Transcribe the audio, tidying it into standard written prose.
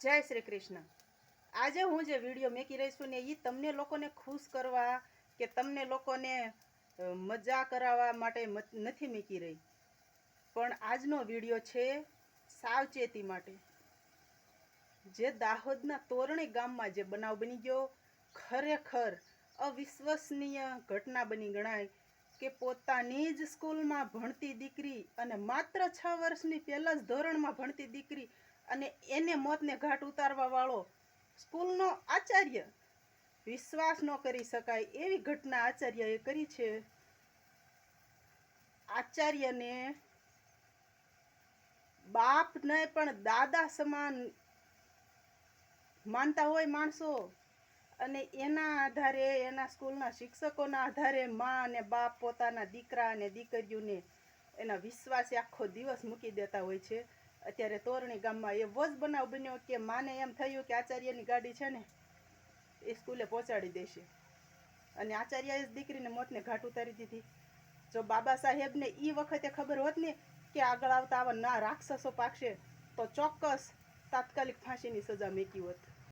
જય શ્રી કૃષ્ણ। આજે હું જે વિડીયો મેકી રહી છું ને એ તમને લોકોને ખુશ કરવા કે તમને લોકોને મજા કરાવવા માટે નથી મેકી રહી, પણ આજનો વિડીયો છે સાવચેતી માટે। જે દાહોદના તોરણી ગામમાં જે બનાવ બની ગયો, ખરેખર અવિશ્વસનીય ઘટના બની ગણાય કે પોતાની જ સ્કૂલમાં ભણતી દીકરી અને માત્ર 6 વર્ષની પહેલા જ ધોરણમાં ભણતી દીકરી અને એને મોતને ઘાટ ઉતારવા વાળો સ્કૂલનો આચાર્ય, વિશ્વાસ ન કરી શકાય એવી ઘટના આચાર્યએ કરી છે। આચાર્યને બાપ નહીં પણ દાદા સમાન માનતા હોય માણસો, અને એના આધારે એના સ્કૂલના શિક્ષકોના આધારે મા અને બાપ પોતાના દીકરા અને દીકરીઓને એના વિશ્વાસે આખો દિવસ મૂકી દેતા હોય છે। અત્યારે તોરણી ગામમાં એવો જ બનાવ બન્યો કે માને એમ થયું કે આચાર્યની ગાડી છે ને એ સ્કૂલે પહોંચાડી દેશે, અને આચાર્યએ દીકરીને મોતને ઘાટ ઉતારી દીધી। જો બાબા સાહેબને એ વખતે ખબર હોત ને કે આગળ આવતા આવા ના રાક્ષસો પાકશે તો ચોક્કસ તાત્કાલિક ફાંસીની સજા મૂકી હોત।